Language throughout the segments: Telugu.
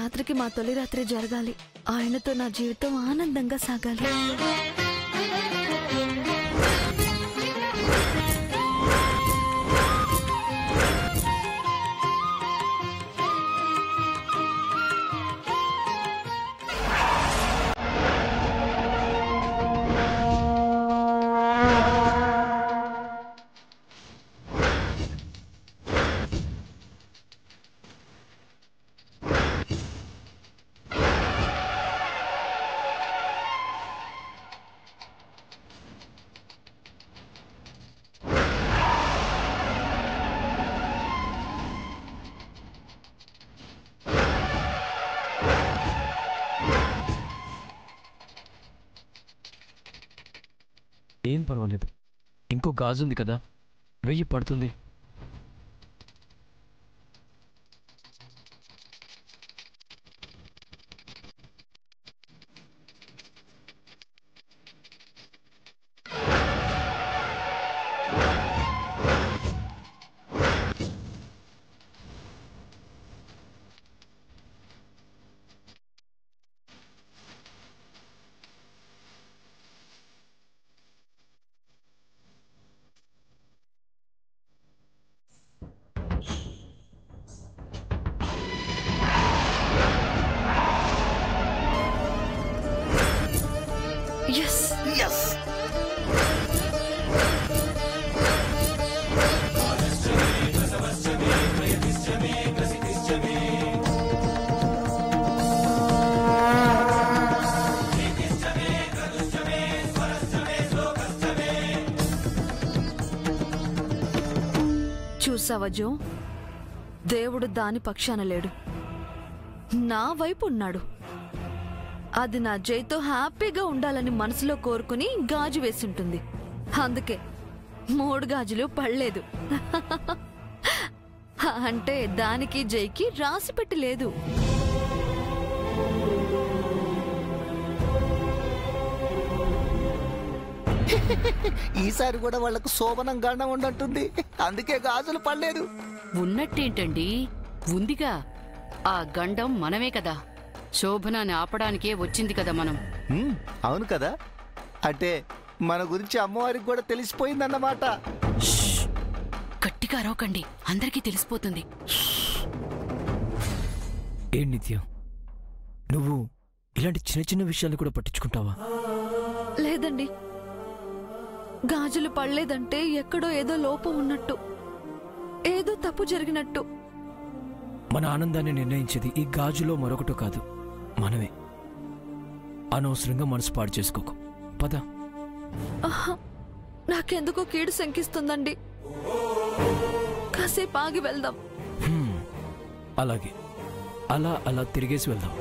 రాత్రికి మా తొలి రాత్రి జరగాలి. ఆయనతో నా జీవితం ఆనందంగా సాగాలి. ఏం పర్వాలేదు, ఇంకో గాజు ఉంది కదా, 1000 పడుతుంది. చూసావా జో, దేవుడు దాని పక్షాన లేడు, నా వైపు ఉన్నాడు. అది నా జైతో హ్యాపీగా ఉండాలని మనసులో కోరుకుని గాజు వేసింటుంది. అందుకే 3 గాజులు పడలేదు. అంటే దానికి జైకి రాసి పెట్టి లేదు. ఈసారి కూడా వాళ్లకు శోభనంగానే ఉండట్టుంది, అందుకే గాజులు పడలేదు. ఉన్నట్టేంటండి, ఉందిగా. ఆ గండం మనమే కదా, శోభనాన్ని ఆపడానికే వచ్చింది కదా మనం. అవును కదా, అంటే మన గురించి అమ్మవారికి కూడా తెలిసిపోయిందన్నమాట. గట్టిగా అరవకండి, అందరికీ తెలిసిపోతుంది. ఏం నిత్యం, నువ్వు ఇలాంటి చిన్న చిన్న విషయాలు కూడా పట్టించుకుంటావా? లేదండి, గాజులు పడలేదంటే ఎక్కడో ఏదో లోపం ఉన్నట్టు, ఏదో తప్పు జరిగినట్టు. మన ఆనందాన్ని నిర్ణయించేది ఈ గాజులో మరొకటో కాదు, మనమే. అనవసరంగా మనసు పాడు చేసుకోకు, పద. నాకెందుకో కీడు శంకిస్తుందండి, కాసేపు ఆగి వెళ్దాం. అలాగే, అలా అలా తిరిగేసి వెళ్దాం.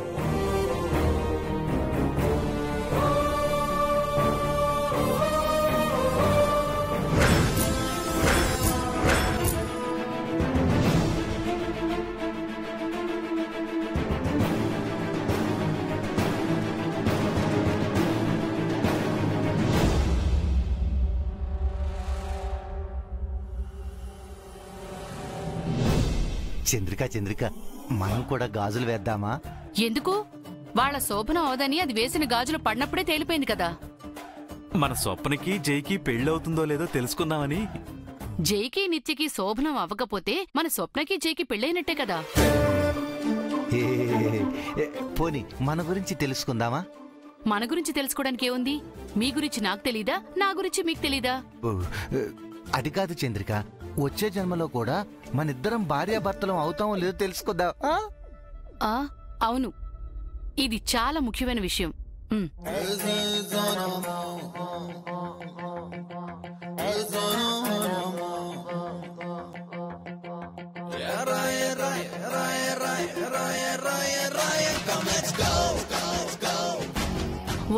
చంద్రిక చంద్రిక, మనం కూడా గాజులు వేద్దామా? ఎందుకు? వాళ్ళ శోభనం అవదని అది వేసిన గాజులు పడినప్పుడే తేలిపోయింది కదా. మన స్వప్నకి జైకి పెళ్ళవుతుందో లేదో తెలుసుకుందామని. జైకి నిత్యకి శోభనం అవ్వకపోతే మన స్వప్నకి జైకి పెళ్ళైనట్టే కదా. పోనీ మన గురించి తెలుసుకుందామా? మన గురించి తెలుసుకోవడానికి ఏముంది? మీ గురించి నాకు తెలీదా, నా గురించి మీకు తెలీదా? అది కాదు చంద్రిక, వచ్చే జన్మలో కూడా మనిద్దరం భార్యాభర్తలం అవుతామో లేదో తెలుసుకుందాం. అవును, ఇది చాలా ముఖ్యమైన విషయం.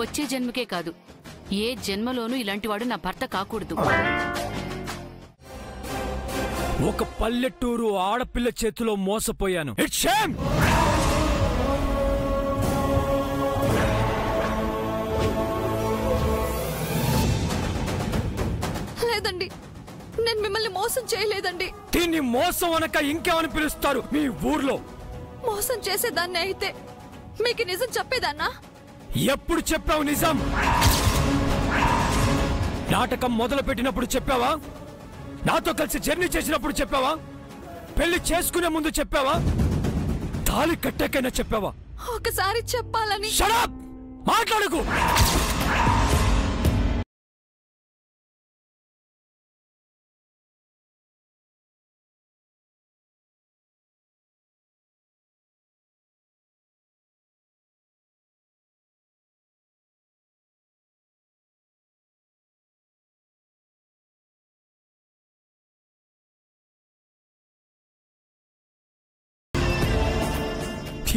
వచ్చే జన్మకే కాదు, ఏ జన్మలోనూ ఇలాంటివాడు నా భర్త కాకూడదు. ఒక పల్లెటూరు ఆడపిల్ల చేతిలో మోసపోయాను. It's shame. లేదండి, నేను మిమ్మల్ని మోసం చేయలేదండి. దీన్ని మోసం అనక ఇంకేమని పిలుస్తారు మీ ఊర్లో? మోసం చేసేదాన్ని అయితే మీకు నిజం చెప్పేదాన్నా? ఎప్పుడు చెప్పావు నిజం? నాటకం మొదలు పెట్టినప్పుడు చెప్పావా? నాతో కలిసి జర్నీ చేసినప్పుడు చెప్పావా? పెళ్లి చేసుకునే ముందు చెప్పావా? తాళి కట్టాకైనా చెప్పావా? ఒకసారి చెప్పాలని. Shut up! మాట్లాడకు.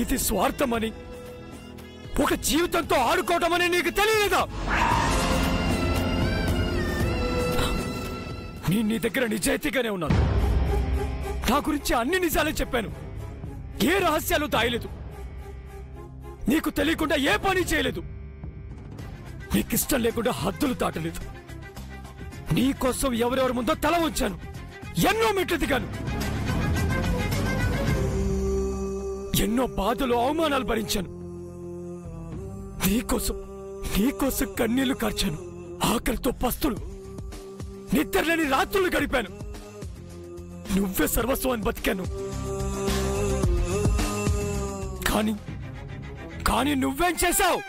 ఇది స్వార్థమని, ఒక జీవితంతో ఆడుకోవటమని నీకు తెలియలేదా? నేను నీ దగ్గర నిజాయితీగానే ఉన్నాను. నా గురించి అన్ని నిజాలే చెప్పాను. ఏ రహస్యాలు దాయలేదు. నీకు తెలియకుండా ఏ పని చేయలేదు. నీకిష్టం లేకుండా హద్దులు దాటలేదు. నీకోసం ఎవరెవరి ముందో తల ఉంచాను. ఎన్నో మెట్లు దిగాను. ఎన్నో బాధలు, అవమానాలు భరించాను. నీకోసం కన్నీళ్లు కార్చాను. ఆకలితో పస్తులు, నిద్రలేని రాత్రులు గడిపాను. నువ్వే సర్వస్వాన్ని బతికాను. కానీ నువ్వేం చేశావు?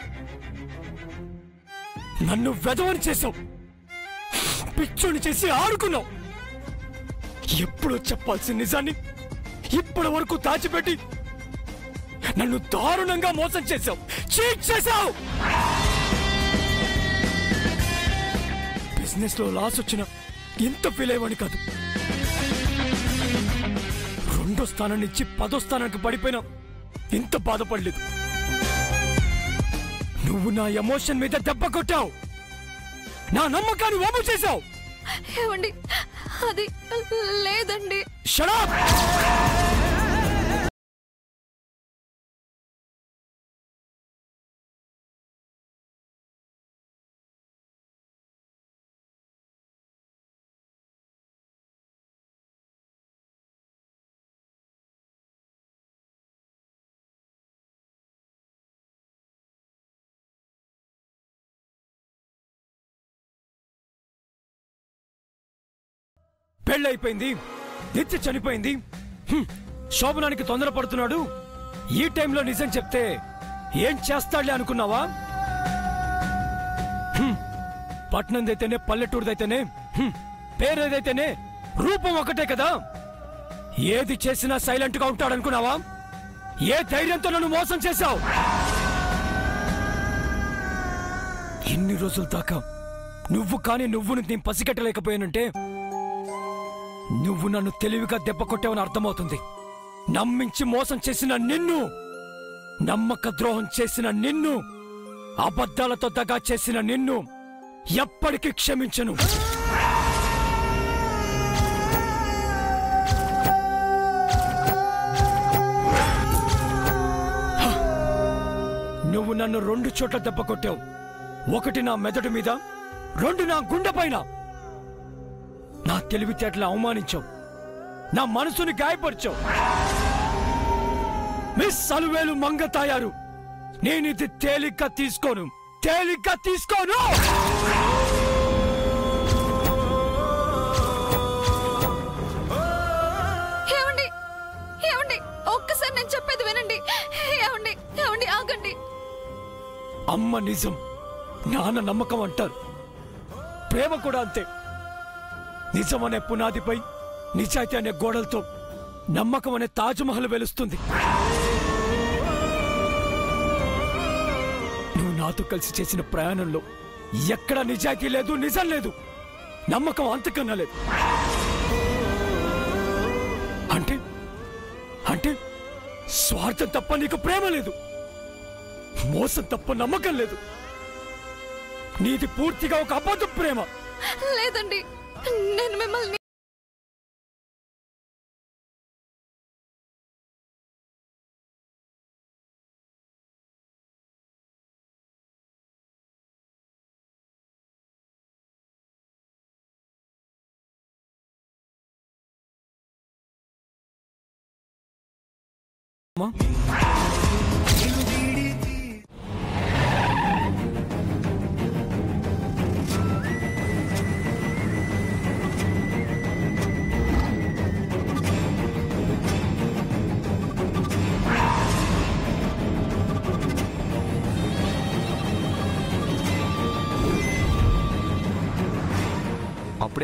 నన్ను వెధవని చేశావు. పిచ్చోని చేసి ఆడుకున్నావు. ఎప్పుడో చెప్పాల్సిన నిజాన్ని ఇప్పటి వరకు దాచిపెట్టి నన్ను దారుణంగా మోసం చేశావు. చీట్ చేశావు. బిజినెస్ లో లాస్ వచ్చినా ఇంత ఫీల్ అయ్యేవాడిని కాదు. 2వ స్థానం నుంచి 10వ స్థానానికి పడిపోయినా ఇంత బాధపడలేదు. నువ్వు నా ఎమోషన్ మీద దెబ్బ కొట్టావు. నా నమ్మకాన్ని వమ్ము చేశావు. ఏమండి, అది లేదండి. Shut up! పెళ్ళైపోయింది, నిత్య చనిపోయింది. శోభనానికి తొందరపడుతున్నాడు. ఈ టైంలో నిజం చెప్తే ఏం చేస్తాడులే అనుకున్నావా? పట్నందైతేనే, పల్లెటూరుదైతేనే, పేరేదైతేనే రూపం ఒకటే కదా. ఏది చేసినా సైలెంట్ గా ఉంటాడనుకున్నావా? ఏ ధైర్యంతో నన్ను మోసం చేశావు? ఇన్ని రోజుల దాకా నువ్వుని నేను పసిగట్టలేకపోయానంటే నువ్వు నన్ను తెలివిగా దెబ్బ కొట్టావని అర్థమవుతుంది. నమ్మించి మోసం చేసిన నిన్ను, నమ్మక ద్రోహం చేసిన నిన్ను, అబద్ధాలతో దగా చేసిన నిన్ను ఎప్పటికీ క్షమించను. నువ్వు నన్ను 2 చోట్ల దెబ్బ కొట్టావు. 1 నా మెదడు మీద, 2 నా గుండె పైన. నా తెలివితేటలు అవమానించావు. నా మనసుని గాయపరిచావు. మిస్ అలువేలు మంగతాయారు, నేనిది తేలిగ్గా తీసుకోను. ఏమండి, ఏమండి, ఒక్కసారి నేను చెప్పేది వినండి. ఏమండి, ఆగండి. అమ్మ నిజం, నాన్న నమ్మకం అంటారు. ప్రేమ కూడా అంతే. నిజం అనే పునాదిపై, నిజాయితీ అనే గోడలతో నమ్మకం అనే తాజ్మహల్ వెలుస్తుంది. నువ్వు నాతో కలిసి చేసిన ప్రయాణంలో ఎక్కడ నిజాయితీ లేదు, నిజం లేదు, నమ్మకం అంతకన్నా లేదు. అంటే స్వార్థం తప్ప నీకు ప్రేమ లేదు, మోసం తప్ప నమ్మకం లేదు. నీది పూర్తిగా ఒక అబద్ధ ప్రేమ. లేదండి, నేను మిమ్మల్ని అప్పుడే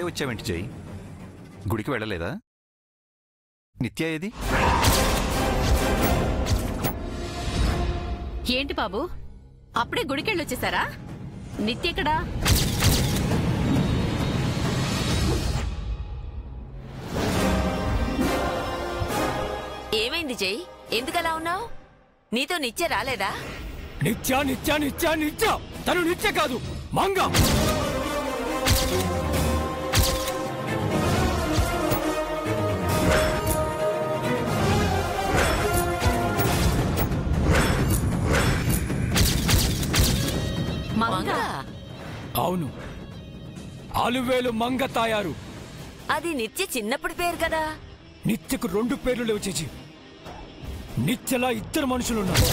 వచ్చావేంటి జై? గుడికి వెళ్ళలేదా? నిత్య ఏది? ఏంటి బాబు, అప్పుడే గుడికెళ్ళొచ్చేసారా? నిత్య ఎక్కడా? ఏమైంది జై? ఎందుకలా ఉన్నావు? నీతో నిత్య రాలేదా? నిత్య నిత్య నిత్య నిత్య తను నిత్య కాదు, మంగ. అవును, ఆలువేలు మంగ తాయారు. అది నిత్య చిన్నప్పుడు పేరు కదా. నిత్యకు 2 పేర్లు లేవు చేచి. నిత్యలా 2 మనుషులున్నారు.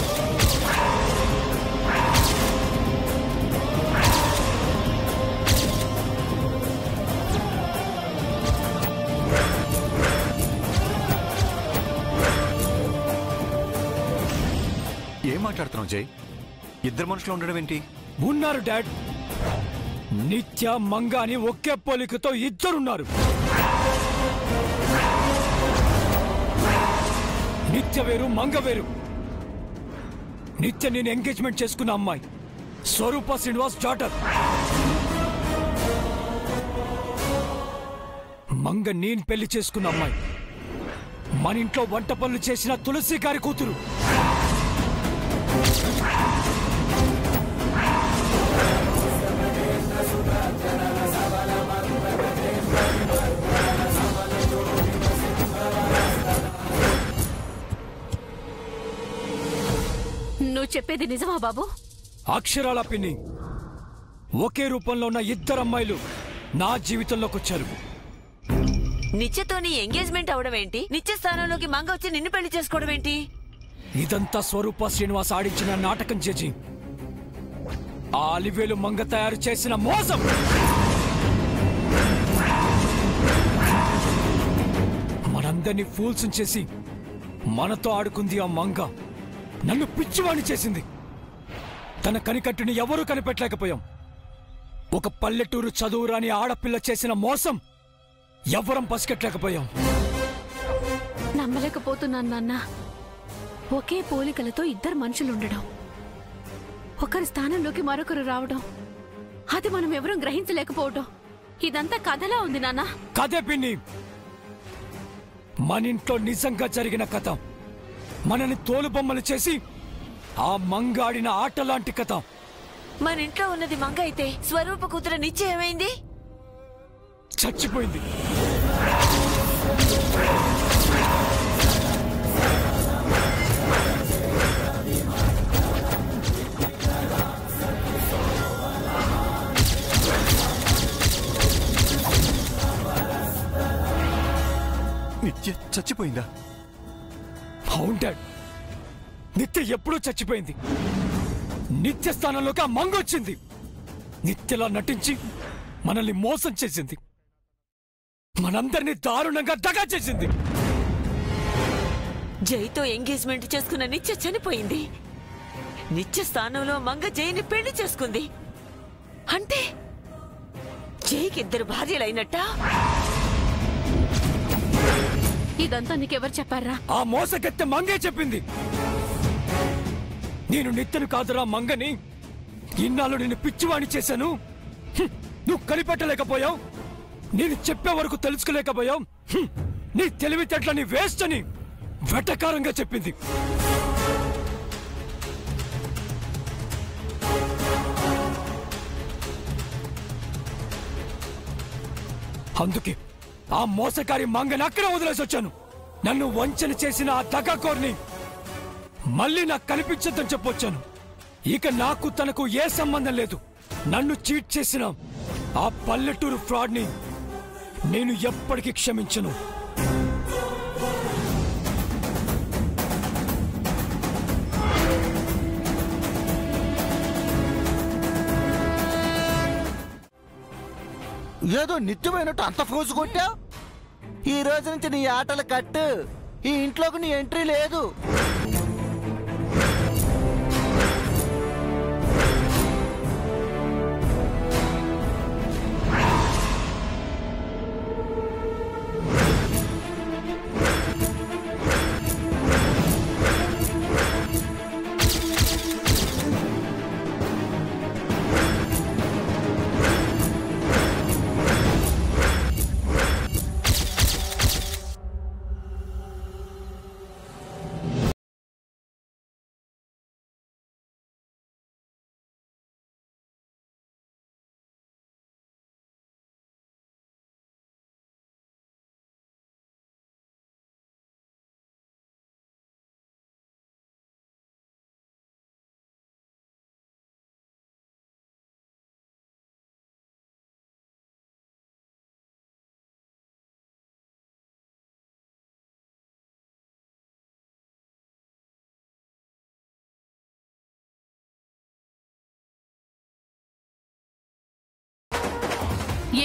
ఏం మాట్లాడుతున్నావు జై? 2 మనుషులు ఉండడం ఏంటి? ఉన్నారు డాడ్. నిత్య మంగ అని ఒకే పోలికతో 2 ఉన్నారు. నిత్య వేరు, మంగ వేరు. నిత్య నేను ఎంగేజ్మెంట్ చేసుకున్న అమ్మాయి, స్వరూప శ్రీనివాస్ డాటర్. మంగ నేను పెళ్లి చేసుకున్న అమ్మాయి, మన ఇంట్లో వంట పనులు చేసిన తులసి గారి కూతురు. నువ్వు చెప్పేది నిజమా బాబు? అక్షరాల పిన్ని, ఒకే రూపంలో ఉన్న 2 అమ్మాయిలు నా జీవితంలోకి వచ్చారు. నిత్యతో నీ ఎంగేజ్మెంట్ అవడం ఏంటి? నిత్య స్థానంలోకి మంగ వచ్చి నిన్ను పెళ్లి చేసుకోవడం ఏంటి? ఇదంతా స్వరూప శ్రీనివాస్ ఆడించిన నాటకం చేసి ఆ అలివేలు మంగ తయారు చేసిన మోసం. మనందరినీ ఫూల్స్ చేసి మనతో ఆడుకుంది ఆ మంగ. నన్ను పిచ్చివాణి చేసింది. తన కనికట్టుని ఎవరూ కనిపెట్టలేకపోయాం. ఒక పల్లెటూరు చదువురాని ఆడపిల్ల చేసిన మోసం ఎవ్వరం పసిగట్టలేకపోయాం. నమ్మలేకపోతున్నాను నాన్న. ఒకే పోలికలతో 2 మనుషులుండడం, ఒకరి స్థానంలోకి మరొకరు రావడం, అది మనం ఎవరం గ్రహించలేకపోవడం, ఇదంతా కథలా ఉంది నాన్న. కథే పిన్ని, మన ఇంట్లో నిజంగా జరిగిన కథ. మనని తోలుబొమ్మలు చేసి ఆ మంగ ఆడిన ఆట లాంటి కథ. మన ఇంట్లో ఉన్నది మంగ అయితే స్వరూప కూతురు నిత్య ఏమైంది? చచ్చిపోయింది. నిత్య చచ్చిపోయిందా? అవును డాడ్, నిత్య ఎప్పుడూ చచ్చిపోయింది. నిత్య స్థానంలోకి ఆ మంగ వచ్చింది. నిత్యలా నటించి మనల్ని మోసం చేసింది. మనందరినీ దారుణంగా దగా చేసింది. జైతో ఎంగేజ్మెంట్ చేసుకున్న నిత్య చనిపోయింది. నిత్య స్థానంలో మంగ జైని పెళ్లి చేసుకుంది. అంటే జైకి 2 భార్యలైనట్టా? ఇదంతా నీకెవరు చెప్పారా? ఆ మోసగత్తె మంగే చెప్పింది. నేను నిత్యను కాదురా మంగని. ఇన్నాళ్ళు నిన్ను పిచ్చివాణి చేశాను. నువ్వు కనిపెట్టలేకపోయావు. నేను చెప్పే వరకు తెలుసుకోలేకపోయావు. నీ తెలివితేటలని వేస్ట్ అని వెటకారంగా చెప్పింది. అందుకే ఆ మోసకారి మంగని అక్కడే వదిలేసి వచ్చాను. నన్ను వంచన చేసిన ఆ దగాకోర్ని మళ్ళీ నాకు కనిపించద్దని చెప్పొచ్చాను. ఇక నాకు తనకు ఏ సంబంధం లేదు. నన్ను చీట్ చేసిన ఆ పల్లెటూరు ఫ్రాడ్ని నేను ఎప్పటికీ క్షమించను. ఏదో నిత్యమైనట్టు అంత ఫోజు కొట్టావు. ఈ రోజు నుంచి నీ ఆటలు కట్టు. ఈ ఇంట్లోకి నీ ఎంట్రీ లేదు.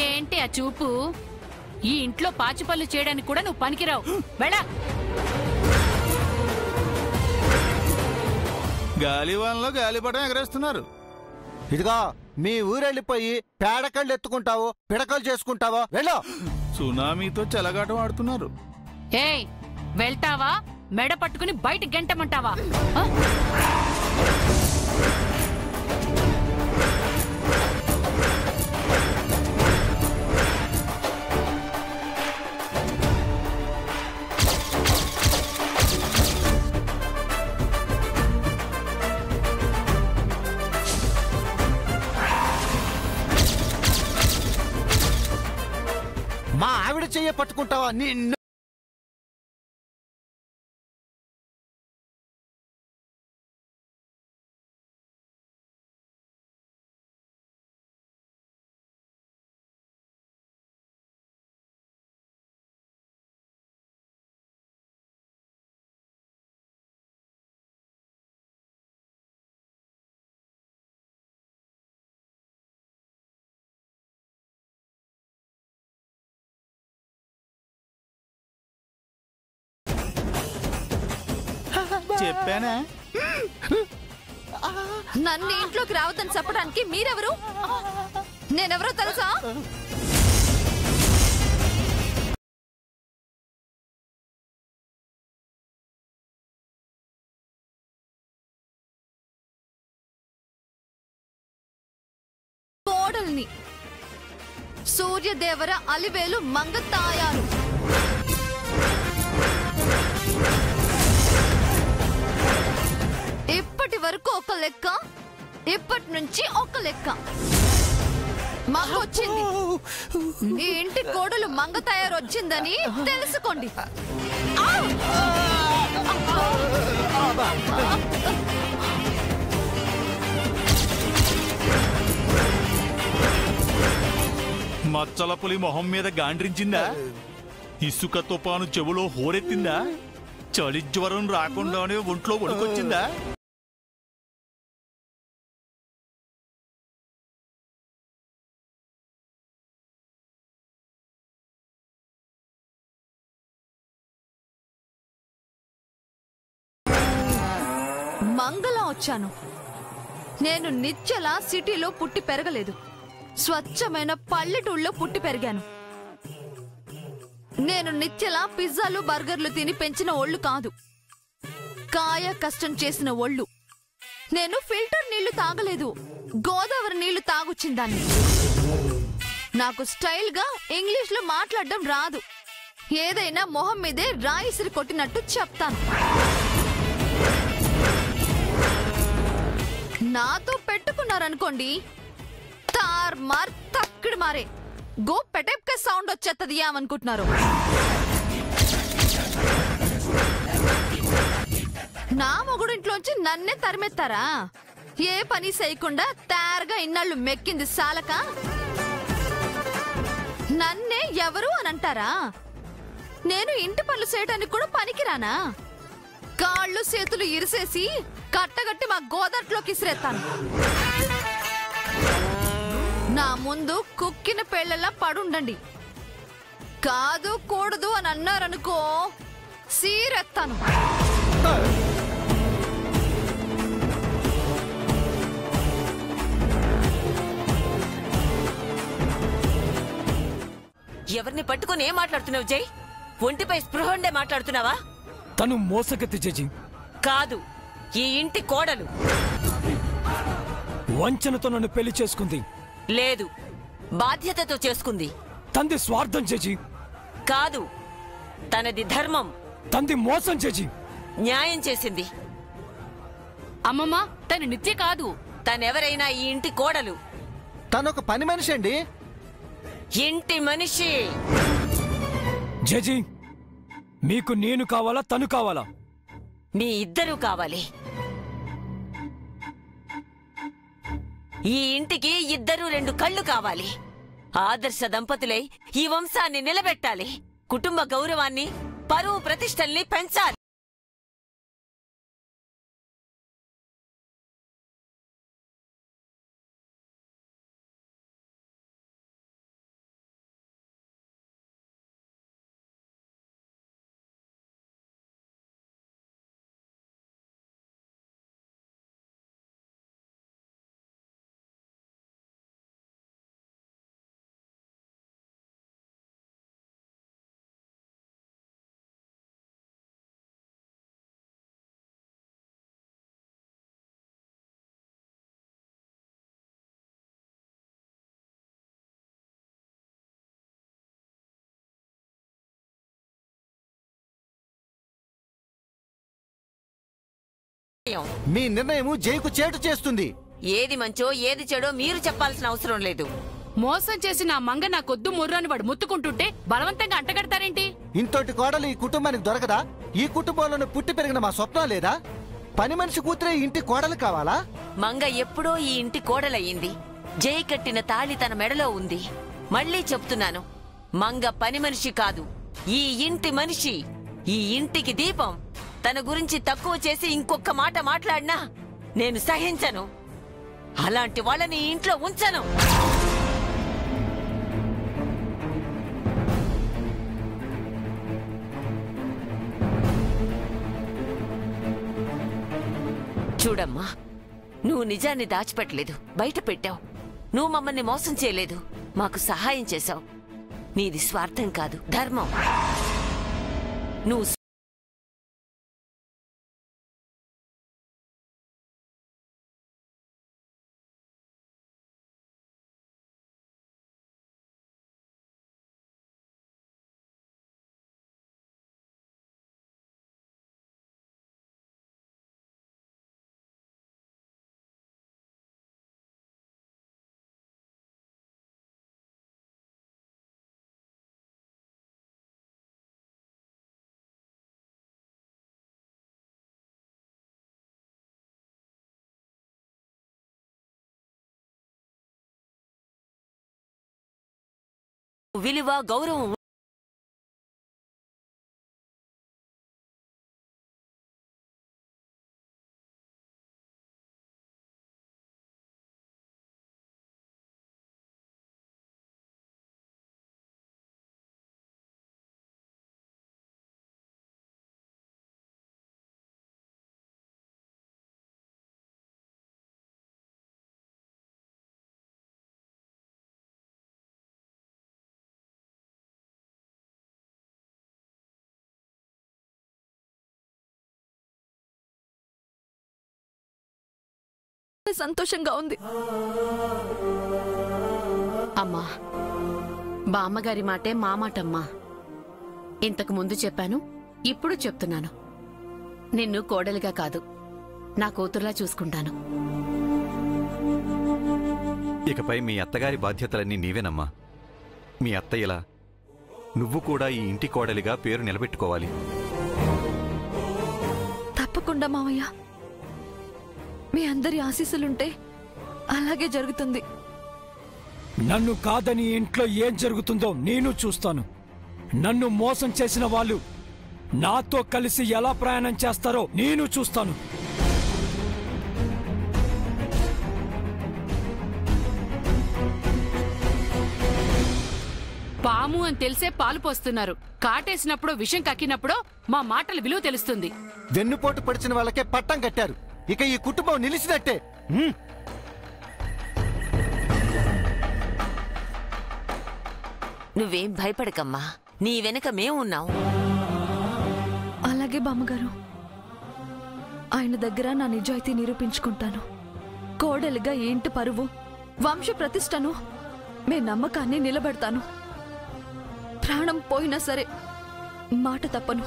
ఏంటి ఆ చూపు? ఈ ఇంట్లో పాచి పనులు చేయడానికి కూడా నువ్వు పనికిరావు. వెళ్ళా. గాలివాన్లో గాలిపటం ఎగరేస్తున్నారు. ఇదిగో మీ ఊరెళ్ళిపోయి పేడకళ్ళు ఎత్తుకుంటావో పిడకలు చేసుకుంటావో వెళ్ళు. సునామీతో చెలగాటం ఆడుతున్నారు. ఏయ్, వెళ్తావా? మెడ పట్టుకుని బయట గెంటమంటావా? మా ఆవిడ చెయ్య పట్టుకుంటావా? నిన్ను చెప్పానా? నన్ను ఇంట్లోకి రావద్దని చెప్పడానికి మీరెవరు? నేనెవరో తెలుసా? కోడల్ని, సూర్యదేవర అలివేలు మంగతాయారు. ఇప్పటి వరకు ఒక లెక్క, ఇప్పటి నుంచి ఒక లెక్క. మంగ వచ్చింది. ఈ ఇంటి కోడలు మంగ తయారు వచ్చిందని తెలుసుకోండి. మచ్చల పులి మొహం మీద గాండ్రించిందా? ఇసుక తుపాను చెవులో హోరెత్తిందా? చలి జ్వరం రాకుండానే ఒంట్లో వణుకొచ్చిందా? మంగళం వచ్చాను. నేను నిత్యలా సిటీలో పుట్టి పెరగలేదు. స్వచ్ఛమైన పల్లెటూళ్ళలో పుట్టి పెరిగాను. నేను నిత్యలా పిజ్జాలు బర్గర్లు తిని పెంచిన ఒళ్ళు కాదు, కాయ కష్టం చేసిన ఒళ్ళు. నేను ఫిల్టర్ నీళ్లు తాగలేదు, గోదావరి నీళ్లు తాగొచ్చిందాన్ని. నాకు స్టైల్ గా ఇంగ్లీష్ లో మాట్లాడడం రాదు. ఏదైనా మొహం మీదే రాయిసిరి కొట్టినట్టు చెప్తాను. నాతో పెట్టుకున్నారనుకోండి, తార్ మార్ తక్కడి మారే గో పెటెప్క సౌండ్ వచ్చేస్తుంది ఏమనుకుంటున్నారు? నా మొగుడు ఇంట్లోంచి నన్నే తరిమెత్తారా? ఏ పని చేయకుండా తయారుగా ఇన్నాళ్ళు మెక్కింది సాలక నన్నే ఎవరు అని అంటారా? నేను ఇంటి పనులు చేయటానికి కూడా పనికిరానా? కాళ్ళు చేతులు ఇరిసేసి కట్టగట్టి మా గోదాట్లోకి ఇసిరేస్తాను. నా ముందు కుక్కిన పేళ్లలా పడుండండి. కాదు కూడదు అని అన్నారనుకో సీరెత్తాను. ఎవరిని పట్టుకుని ఏం మాట్లాడుతున్నావు జై? ఒంటిపై స్పృహండే మాట్లాడుతున్నావా? తను మోసగతి జడ్జి కాదు, ఈ ఇంటి కోడలు. వంచనతో నన్ను పెళ్లి చేసుకుంది. లేదు, బాధ్యతతో చేసుకుంది. తంది స్వార్థం జడ్జి. కాదు, తనది ధర్మం. తంది మోసం జడ్జి. న్యాయం చేసింది. అమ్మమ్మ, తను నిత్య కాదు. తనెవరైనా ఈ ఇంటి కోడలు. తనొక పని మనిషి అండి. ఇంటి మనిషి. జడ్జి, మీకు నేను కావాలా తను కావాలా? మీ ఇద్దరూ కావాలి. ఈ ఇంటికి ఇద్దరు రెండు కళ్ళు కావాలి. ఆదర్శ దంపతులై ఈ వంశాన్ని నిలబెట్టాలి. కుటుంబ గౌరవాన్ని, పరువు ప్రతిష్టల్ని పెంచాలి. మీ నిర్ణయం జైకు చేటు చేస్తుంది. ఏది మంచో ఏది చెడో మీరు చెప్పాల్సిన అవసరం లేదు. మోసం చేసి నా మంగ నాకొద్దు ముర్రాని వాడు ముత్తుకుంటుంటే బలవంతంగా అంటగడతారేంటి? ఇంతటి కోడలు ఈ కుటుంబానికి దొరకదా? ఈ కుటుంబంలోనే పుట్టి పెరిగిన మా స్వప్నం లేదా? పని మనిషి కూతురే ఇంటి కోడలు కావాలా? మంగ ఎప్పుడో ఈ ఇంటి కోడలయ్యింది. జై కట్టిన తాళి తన మెడలో ఉంది. మళ్ళీ చెప్తున్నాను, మంగ పని మనిషి కాదు, ఈ ఇంటి మనిషి. ఈ ఇంటికి దీపం. తన గురించి తక్కువ చేసి ఇంకొక మాట మాట్లాడినా నేను సహించను. అలాంటి వాళ్ళని ఇంట్లో ఉంచను. చూడమ్మా, నువ్వు నిజాన్ని దాచిపెట్టలేదు, బయట పెట్టావు. నువ్వు మమ్మల్ని మోసం చేయలేదు, మాకు సహాయం చేశావు. నీది స్వార్థం కాదు, ధర్మం. నువ్వు విలువ, గౌరవం సంతోషంగా ఉంది. అమ్మా, బామ్మగారి మాటే మా మాటమ్మా. ఇంతకు ముందు చెప్పాను, ఇప్పుడు చెప్తున్నాను. నిన్ను కోడలిగా కాదు, నా కూతురులా చూసుకుంటాను. ఇకపై మీ అత్తగారి బాధ్యతలన్నీ నీవేనమ్మా. మీ అత్తయ్యలా నువ్వు కూడా ఈ ఇంటి కోడలిగా పేరు నిలబెట్టుకోవాలి. తప్పకుండా మావయ్య, మీ అందరి ఆశీస్సులుంటే అలాగే జరుగుతుంది. నన్ను కాదని ఇంట్లో ఏం జరుగుతుందో నేను చూస్తాను. నన్ను మోసం చేసిన వాళ్ళు నాతో కలిసి ఎలా ప్రయాణం చేస్తారో నేను చూస్తాను. పాము అని తెలిసే పాలు పోస్తున్నారు. కాటేసినప్పుడు విషం కక్కినప్పుడు మా మాటల విలువ తెలుస్తుంది. వెన్నుపోటు పడిచిన వాళ్ళకే పట్టం కట్టారు. ఇక ఈ కుటుంబం నిలిచినట్టే. నువ్వేం భయపడకమ్మా, నీ వెనక మేమున్నాం. అలాగే బామ్మగారు, ఆయన దగ్గర నా నిజాయితీ నిరూపించుకుంటాను. కోడలిగా ఈ ఇంటి పరువు, వంశ ప్రతిష్టను, మీ నమ్మకాన్ని నిలబెడతాను. ప్రాణం పోయినా సరే మాట తప్పను.